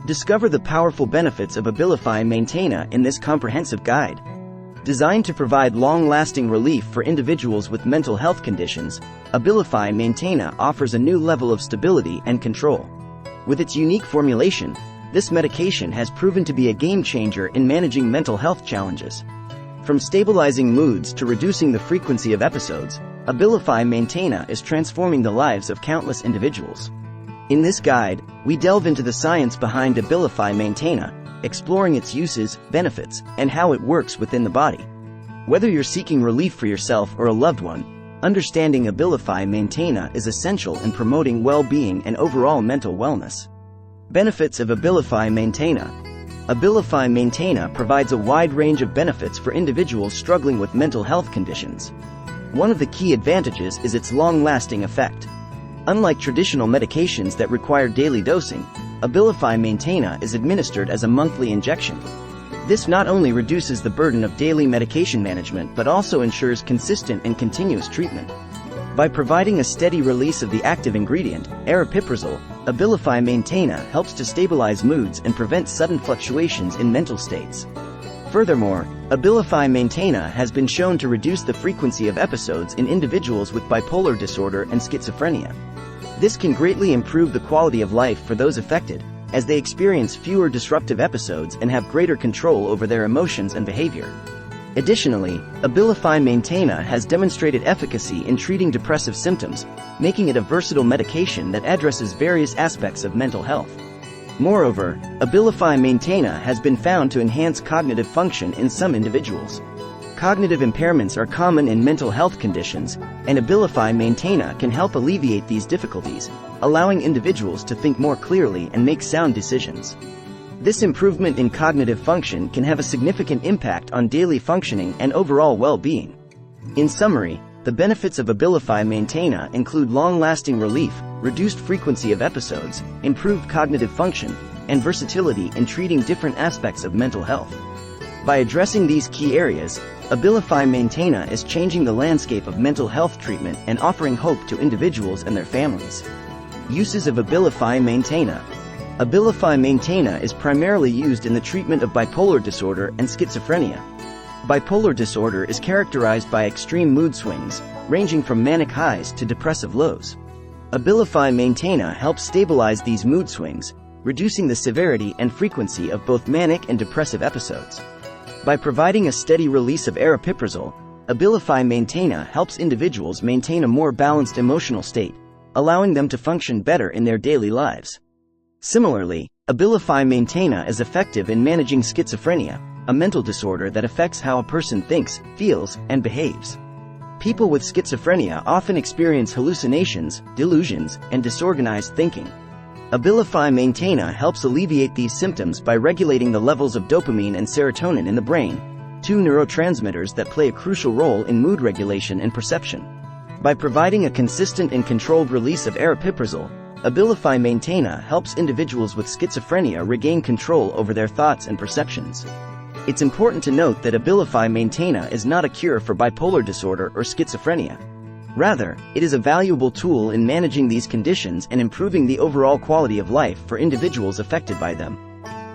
Discover the powerful benefits of Abilify Maintena in this comprehensive guide. Designed to provide long-lasting relief for individuals with mental health conditions, Abilify Maintena offers a new level of stability and control. With its unique formulation, this medication has proven to be a game-changer in managing mental health challenges. From stabilizing moods to reducing the frequency of episodes, Abilify Maintena is transforming the lives of countless individuals. In this guide, we delve into the science behind Abilify Maintena, exploring its uses, benefits, and how it works within the body. Whether you're seeking relief for yourself or a loved one, understanding Abilify Maintena is essential in promoting well-being and overall mental wellness. Benefits of Abilify Maintena. Abilify Maintena provides a wide range of benefits for individuals struggling with mental health conditions. One of the key advantages is its long-lasting effect. Unlike traditional medications that require daily dosing, Abilify Maintena is administered as a monthly injection. This not only reduces the burden of daily medication management but also ensures consistent and continuous treatment. By providing a steady release of the active ingredient, aripiprazole, Abilify Maintena helps to stabilize moods and prevent sudden fluctuations in mental states. Furthermore, Abilify Maintena has been shown to reduce the frequency of episodes in individuals with bipolar disorder and schizophrenia. This can greatly improve the quality of life for those affected, as they experience fewer disruptive episodes and have greater control over their emotions and behavior. Additionally, Abilify Maintena has demonstrated efficacy in treating depressive symptoms, making it a versatile medication that addresses various aspects of mental health. Moreover, Abilify Maintena has been found to enhance cognitive function in some individuals. Cognitive impairments are common in mental health conditions, and Abilify Maintena can help alleviate these difficulties, allowing individuals to think more clearly and make sound decisions. This improvement in cognitive function can have a significant impact on daily functioning and overall well-being. In summary, the benefits of Abilify Maintena include long-lasting relief, reduced frequency of episodes, improved cognitive function, and versatility in treating different aspects of mental health. By addressing these key areas, Abilify Maintena is changing the landscape of mental health treatment and offering hope to individuals and their families. Uses of Abilify Maintena. Abilify Maintena is primarily used in the treatment of bipolar disorder and schizophrenia. Bipolar disorder is characterized by extreme mood swings, ranging from manic highs to depressive lows. Abilify Maintena helps stabilize these mood swings, reducing the severity and frequency of both manic and depressive episodes. By providing a steady release of aripiprazole, Abilify Maintena helps individuals maintain a more balanced emotional state, allowing them to function better in their daily lives. Similarly, Abilify Maintena is effective in managing schizophrenia, a mental disorder that affects how a person thinks, feels, and behaves. People with schizophrenia often experience hallucinations, delusions, and disorganized thinking. Abilify Maintena helps alleviate these symptoms by regulating the levels of dopamine and serotonin in the brain, two neurotransmitters that play a crucial role in mood regulation and perception. By providing a consistent and controlled release of aripiprazole, Abilify Maintena helps individuals with schizophrenia regain control over their thoughts and perceptions. It's important to note that Abilify Maintena is not a cure for bipolar disorder or schizophrenia. Rather, it is a valuable tool in managing these conditions and improving the overall quality of life for individuals affected by them.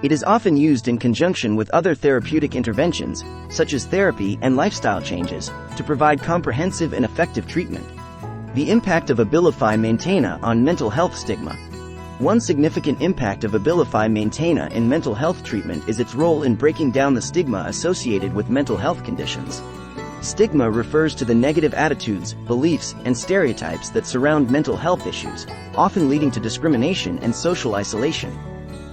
It is often used in conjunction with other therapeutic interventions, such as therapy and lifestyle changes, to provide comprehensive and effective treatment. The impact of Abilify Maintena on mental health stigma. One significant impact of Abilify Maintena in mental health treatment is its role in breaking down the stigma associated with mental health conditions. Stigma refers to the negative attitudes, beliefs, and stereotypes that surround mental health issues, often leading to discrimination and social isolation.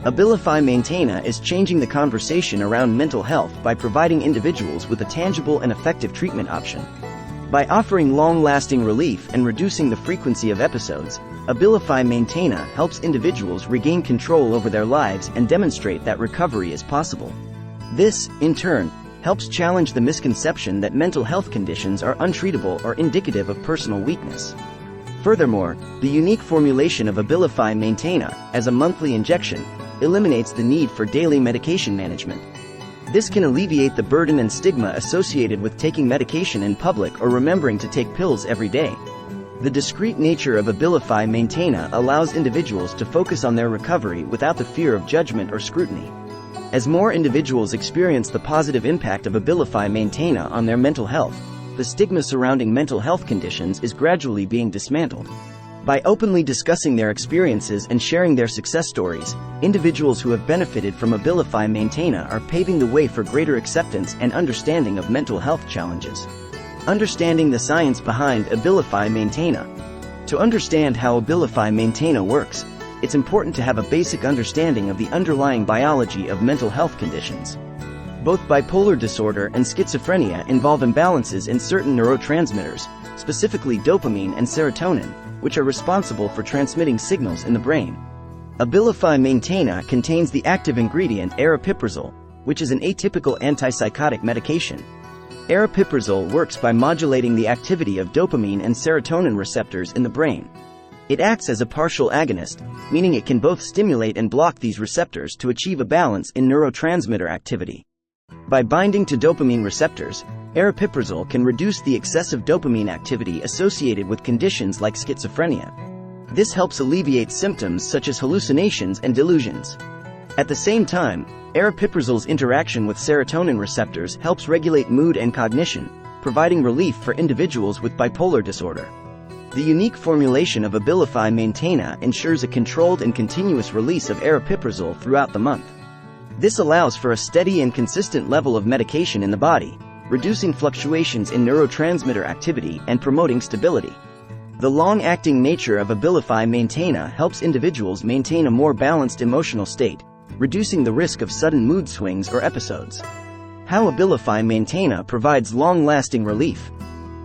Abilify Maintena is changing the conversation around mental health by providing individuals with a tangible and effective treatment option. By offering long-lasting relief and reducing the frequency of episodes, Abilify Maintena helps individuals regain control over their lives and demonstrate that recovery is possible. This, in turn, helps challenge the misconception that mental health conditions are untreatable or indicative of personal weakness. Furthermore, the unique formulation of Abilify Maintena, as a monthly injection, eliminates the need for daily medication management. This can alleviate the burden and stigma associated with taking medication in public or remembering to take pills every day. The discrete nature of Abilify Maintena allows individuals to focus on their recovery without the fear of judgment or scrutiny. As more individuals experience the positive impact of Abilify Maintena on their mental health, the stigma surrounding mental health conditions is gradually being dismantled. By openly discussing their experiences and sharing their success stories, individuals who have benefited from Abilify Maintena are paving the way for greater acceptance and understanding of mental health challenges. Understanding the science behind Abilify Maintena. To understand how Abilify Maintena works, it's important to have a basic understanding of the underlying biology of mental health conditions. Both bipolar disorder and schizophrenia involve imbalances in certain neurotransmitters, specifically dopamine and serotonin, which are responsible for transmitting signals in the brain. Abilify Maintena contains the active ingredient aripiprazole, which is an atypical antipsychotic medication. Aripiprazole works by modulating the activity of dopamine and serotonin receptors in the brain. It acts as a partial agonist, meaning it can both stimulate and block these receptors to achieve a balance in neurotransmitter activity. By binding to dopamine receptors, aripiprazole can reduce the excessive dopamine activity associated with conditions like schizophrenia. This helps alleviate symptoms such as hallucinations and delusions. At the same time, aripiprazole's interaction with serotonin receptors helps regulate mood and cognition, providing relief for individuals with bipolar disorder. The unique formulation of Abilify Maintena ensures a controlled and continuous release of aripiprazole throughout the month. This allows for a steady and consistent level of medication in the body, reducing fluctuations in neurotransmitter activity and promoting stability. The long-acting nature of Abilify Maintena helps individuals maintain a more balanced emotional state, reducing the risk of sudden mood swings or episodes. How Abilify Maintena provides long-lasting relief.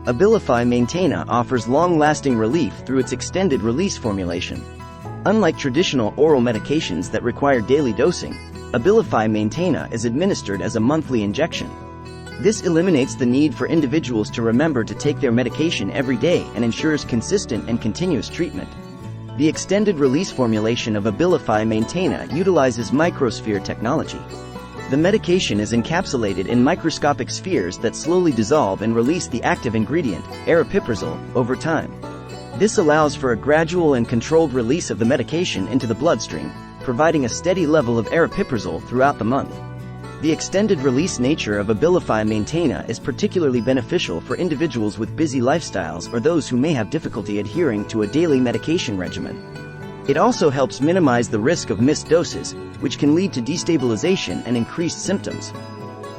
Abilify Maintena offers long-lasting relief through its extended-release formulation. Unlike traditional oral medications that require daily dosing, Abilify Maintena is administered as a monthly injection. This eliminates the need for individuals to remember to take their medication every day and ensures consistent and continuous treatment. The extended-release formulation of Abilify Maintena utilizes microsphere technology. The medication is encapsulated in microscopic spheres that slowly dissolve and release the active ingredient, aripiprazole, over time. This allows for a gradual and controlled release of the medication into the bloodstream, providing a steady level of aripiprazole throughout the month. The extended-release nature of Abilify Maintena is particularly beneficial for individuals with busy lifestyles or those who may have difficulty adhering to a daily medication regimen. It also helps minimize the risk of missed doses, which can lead to destabilization and increased symptoms.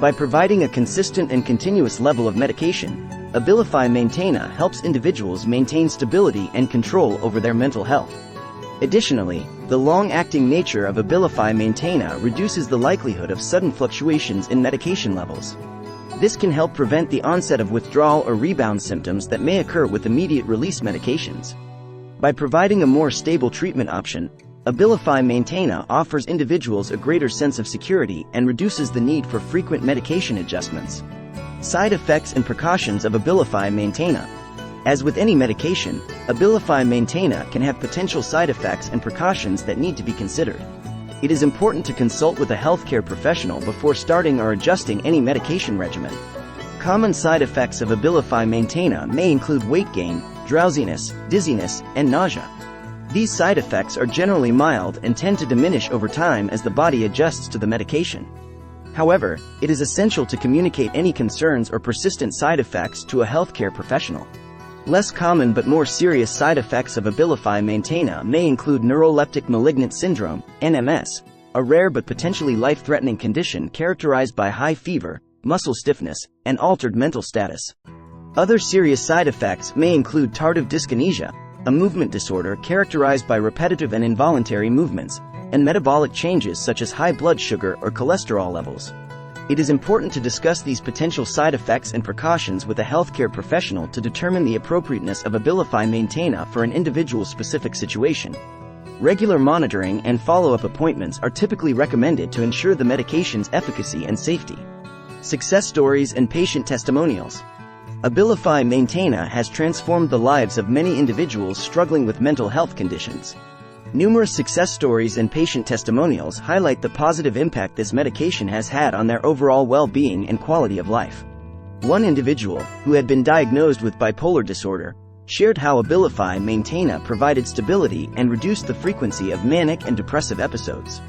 By providing a consistent and continuous level of medication, Abilify Maintena helps individuals maintain stability and control over their mental health. Additionally, the long-acting nature of Abilify Maintena reduces the likelihood of sudden fluctuations in medication levels. This can help prevent the onset of withdrawal or rebound symptoms that may occur with immediate-release medications. By providing a more stable treatment option, Abilify Maintena offers individuals a greater sense of security and reduces the need for frequent medication adjustments. Side effects and precautions of Abilify Maintena. As with any medication, Abilify Maintena can have potential side effects and precautions that need to be considered. It is important to consult with a healthcare professional before starting or adjusting any medication regimen. Common side effects of Abilify Maintena may include weight gain, drowsiness, dizziness, and nausea. These side effects are generally mild and tend to diminish over time as the body adjusts to the medication. However, it is essential to communicate any concerns or persistent side effects to a healthcare professional. Less common but more serious side effects of Abilify Maintena may include neuroleptic malignant syndrome, NMS, a rare but potentially life-threatening condition characterized by high fever, muscle stiffness, and altered mental status. Other serious side effects may include tardive dyskinesia, a movement disorder characterized by repetitive and involuntary movements, and metabolic changes such as high blood sugar or cholesterol levels. It is important to discuss these potential side effects and precautions with a healthcare professional to determine the appropriateness of Abilify Maintena for an individual's specific situation. Regular monitoring and follow-up appointments are typically recommended to ensure the medication's efficacy and safety. Success stories and patient testimonials. Abilify Maintena has transformed the lives of many individuals struggling with mental health conditions. Numerous success stories and patient testimonials highlight the positive impact this medication has had on their overall well-being and quality of life. One individual, who had been diagnosed with bipolar disorder, shared how Abilify Maintena provided stability and reduced the frequency of manic and depressive episodes.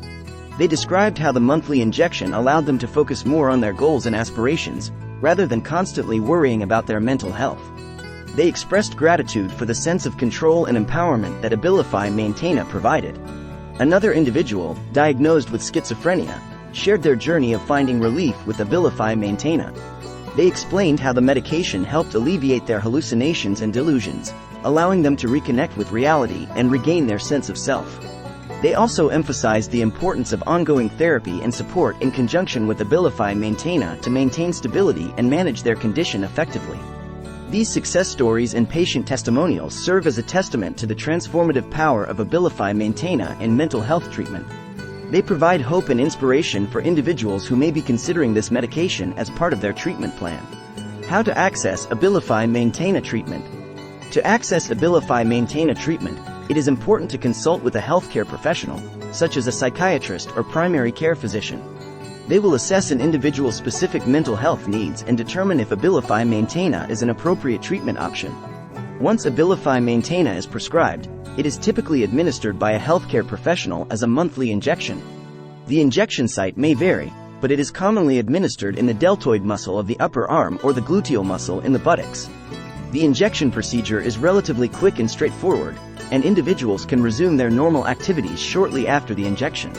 They described how the monthly injection allowed them to focus more on their goals and aspirations, rather than constantly worrying about their mental health. They expressed gratitude for the sense of control and empowerment that Abilify Maintena provided. Another individual, diagnosed with schizophrenia, shared their journey of finding relief with Abilify Maintena. They explained how the medication helped alleviate their hallucinations and delusions, allowing them to reconnect with reality and regain their sense of self. They also emphasized the importance of ongoing therapy and support in conjunction with Abilify Maintena to maintain stability and manage their condition effectively. These success stories and patient testimonials serve as a testament to the transformative power of Abilify Maintena in mental health treatment. They provide hope and inspiration for individuals who may be considering this medication as part of their treatment plan. How to access Abilify Maintena treatment. To access Abilify Maintena treatment, it is important to consult with a healthcare professional, such as a psychiatrist or primary care physician. They will assess an individual's specific mental health needs and determine if Abilify Maintena is an appropriate treatment option. Once Abilify Maintena is prescribed, it is typically administered by a healthcare professional as a monthly injection. The injection site may vary, but it is commonly administered in the deltoid muscle of the upper arm or the gluteal muscle in the buttocks. The injection procedure is relatively quick and straightforward, and individuals can resume their normal activities shortly after the injection.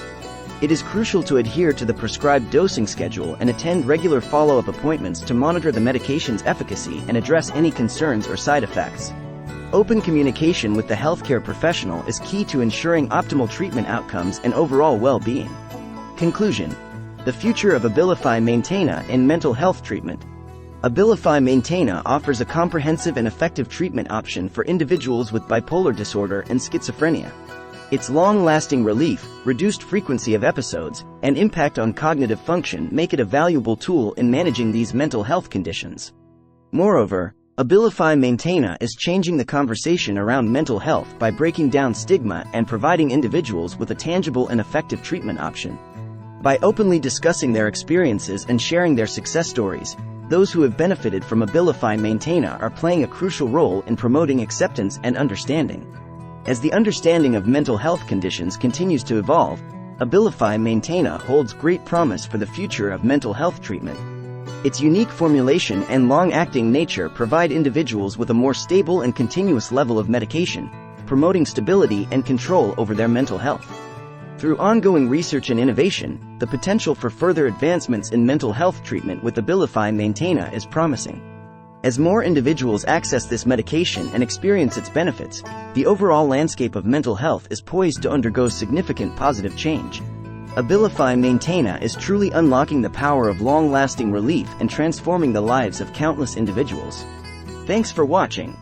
It is crucial to adhere to the prescribed dosing schedule and attend regular follow-up appointments to monitor the medication's efficacy and address any concerns or side effects. Open communication with the healthcare professional is key to ensuring optimal treatment outcomes and overall well-being. Conclusion: the future of Abilify Maintena in mental health treatment. Abilify Maintena offers a comprehensive and effective treatment option for individuals with bipolar disorder and schizophrenia. Its long-lasting relief, reduced frequency of episodes, and impact on cognitive function make it a valuable tool in managing these mental health conditions. Moreover, Abilify Maintena is changing the conversation around mental health by breaking down stigma and providing individuals with a tangible and effective treatment option. By openly discussing their experiences and sharing their success stories, those who have benefited from Abilify Maintena are playing a crucial role in promoting acceptance and understanding. As the understanding of mental health conditions continues to evolve, Abilify Maintena holds great promise for the future of mental health treatment. Its unique formulation and long-acting nature provide individuals with a more stable and continuous level of medication, promoting stability and control over their mental health. Through ongoing research and innovation, the potential for further advancements in mental health treatment with Abilify Maintena is promising. As more individuals access this medication and experience its benefits, the overall landscape of mental health is poised to undergo significant positive change. Abilify Maintena is truly unlocking the power of long-lasting relief and transforming the lives of countless individuals. Thanks for watching.